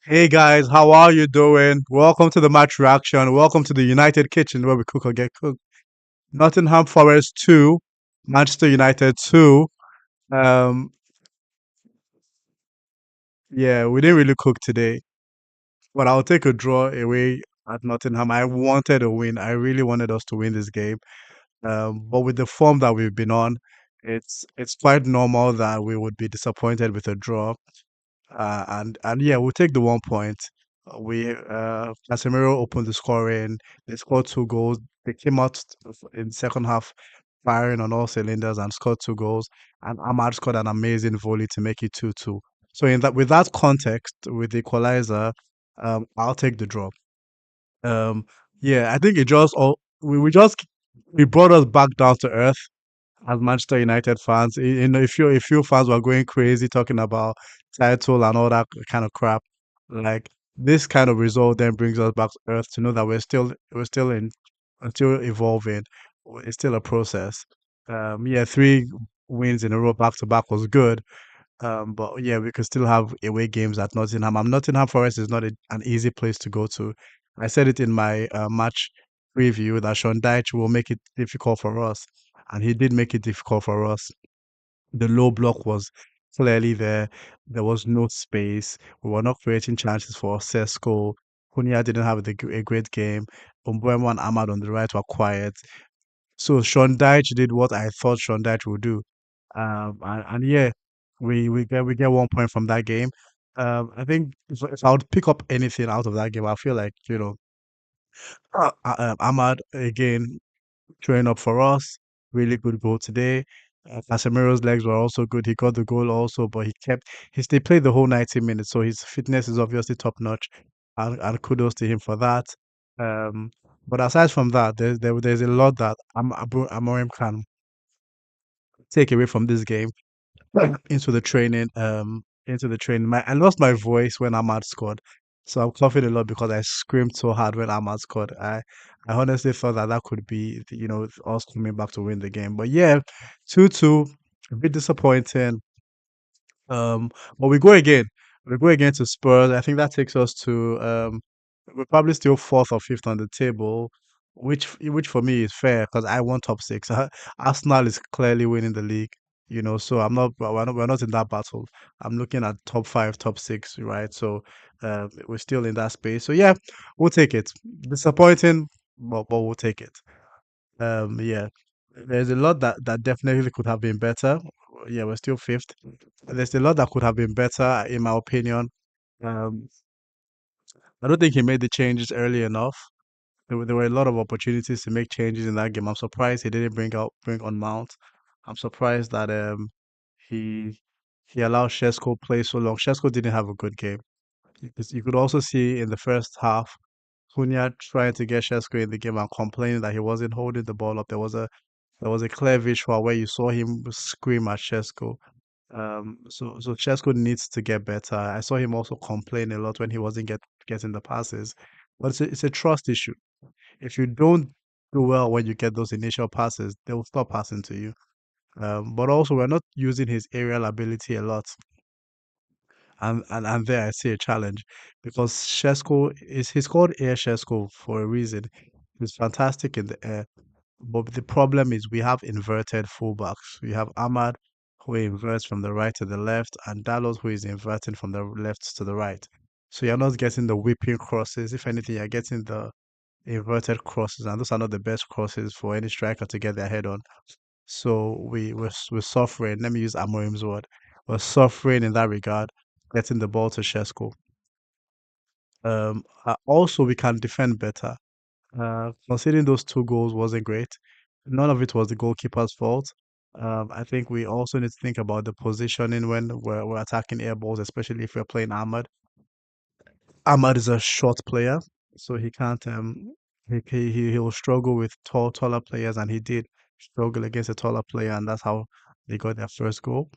Hey guys, how are you doing? Welcome to the match reaction. Welcome to the United Kitchen where we cook or get cooked. Nottingham Forest 2, Manchester United 2. Um, yeah, we didn't really cook today, but I'll take a draw away at Nottingham. I wanted a win. I really wanted us to win this game. But with the form that we've been on, it's quite normal that we would be disappointed with a draw. And yeah, we'll take the 1 point. Casemiro opened the scoring. They scored two goals. They came out in second half firing on all cylinders and scored two goals. And Ahmad scored an amazing volley to make it 2-2. So in that with that context, with the equalizer, I'll take the draw. Um, yeah, I think it just all we just we brought us back down to earth as Manchester United fans. If you fans were going crazy talking about title and all that kind of crap, like this kind of result then brings us back to earth to know that we're still evolving. It's still a process. Yeah, three wins in a row back to back was good. But yeah, we could still have away games at Nottingham. Nottingham Forest is not an easy place to go to. I said it in my match preview that Sean Dyche will make it difficult for us, and he did make it difficult for us. The low block was clearly there. There was no space. We were not creating chances for Sesko. Cunha didn't have a great game. Umbuemo and Ahmad on the right were quiet. So Sean Dyche did what I thought Sean Dyche would do. And yeah, we get 1 point from that game. I think if I would pick up anything out of that game, I feel like Ahmad again showing up for us. Really good goal today. Casemiro's legs were also good. He got the goal also, but they played the whole 90 minutes, so his fitness is obviously top notch, and kudos to him for that. Um, but aside from that, there's a lot that Amorim can take away from this game into the training. Into the training. I lost my voice when Ahmad scored, so I'm coughing a lot because I screamed so hard when Ahmad scored. I honestly thought that that could be us coming back to win the game. But yeah, 2-2, a bit disappointing. But we go again. We go again to Spurs. I think that takes us to we're probably still fourth or fifth on the table, which for me is fair because I want top six. Arsenal is clearly winning the league, so we're not in that battle. I'm looking at top five, top six, right? So we're still in that space. So yeah, we'll take it. Disappointing, but we'll take it. Yeah, there's a lot that definitely could have been better. Yeah, we're still fifth. There's a lot that could have been better, in my opinion. Um, I don't think he made the changes early enough. There were a lot of opportunities to make changes in that game. I'm surprised he didn't bring on Mount. I'm surprised that he he allowed Shesko play so long. Shesko didn't have a good game. You could also see in the first half, Cunha trying to get Shesko in the game and complaining that he wasn't holding the ball up. There was a clear visual where you saw him scream at Shesko. So Chesko needs to get better. I saw him also complain a lot when he wasn't getting the passes, but it's a trust issue. If you don't do well when you get those initial passes, they will stop passing to you. But also we're not using his aerial ability a lot, and there I see a challenge because Shesko is he's called Air Shesko for a reason. He's fantastic in the air. But the problem is we have inverted fullbacks. We have Ahmad who inverts from the right to the left, and Dalot who is inverting from the left to the right. So you're not getting the whipping crosses. If anything, you're getting the inverted crosses, and those are not the best crosses for any striker to get their head on. So we're suffering. Let me use Amorim's word. We're suffering in that regard, getting the ball to Shesko. Also, we can defend better. Conceding those two goals wasn't great. None of it was the goalkeeper's fault. I think we also need to think about the positioning when we're attacking air balls, especially if we're playing Ahmad. Ahmad is a short player, so he can't. He'll struggle with taller players, and he did struggle against a taller player, and that's how they got their first goal.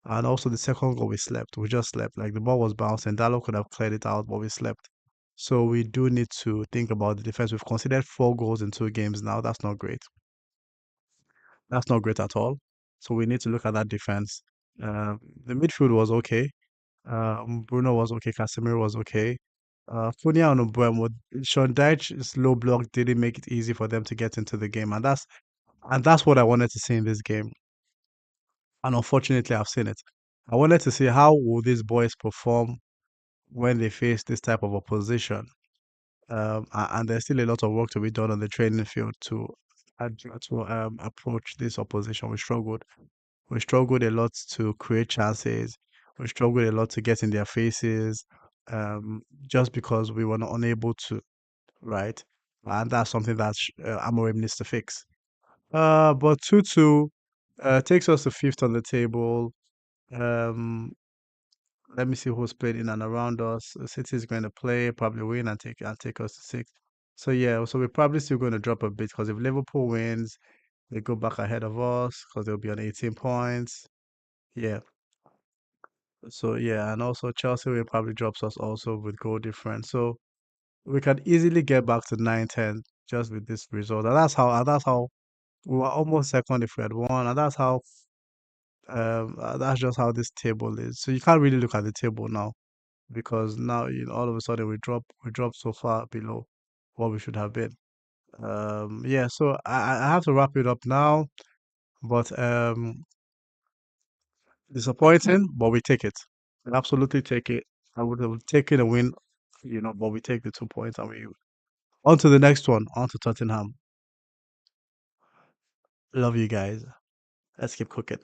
And also the second goal, we slept. We just slept. Like the ball was bouncing. Dalo could have cleared it out, but we slept. So we do need to think about the defense. We've considered 4 goals in 2 games now. That's not great. That's not great at all. So we need to look at that defense. The midfield was okay. Bruno was okay. Casemiro was okay. Funia and Mbeumo, Sean Dyche's low block didn't make it easy for them to get into the game, and that's what I wanted to see in this game. And unfortunately, I've seen it. I wanted to see how will these boys perform when they face this type of opposition. And there's still a lot of work to be done on the training field to approach this opposition. We struggled. We struggled a lot to create chances. We struggled a lot to get in their faces, just because we were not unable to, right? And that's something that Amorim needs to fix. But 2-2 takes us to fifth on the table. Um, Let me see who's played in and around us. City is going to play, probably win and take us to sixth. So yeah, so we're probably still going to drop a bit because if Liverpool wins, they go back ahead of us because they'll be on 18 points. Yeah. So yeah, and also Chelsea will probably drops us also with goal difference. So we can easily get back to 9-10 just with this result. And that's how we were almost second if we had won. And that's just how this table is. So you can't really look at the table now because now all of a sudden we drop so far below what we should have been. Yeah, so I have to wrap it up now, but disappointing, but we take it. We absolutely take it. I would have taken a win, but we take the 2 points and we on to the next one, on to Tottenham. Love you guys. Let's keep cooking.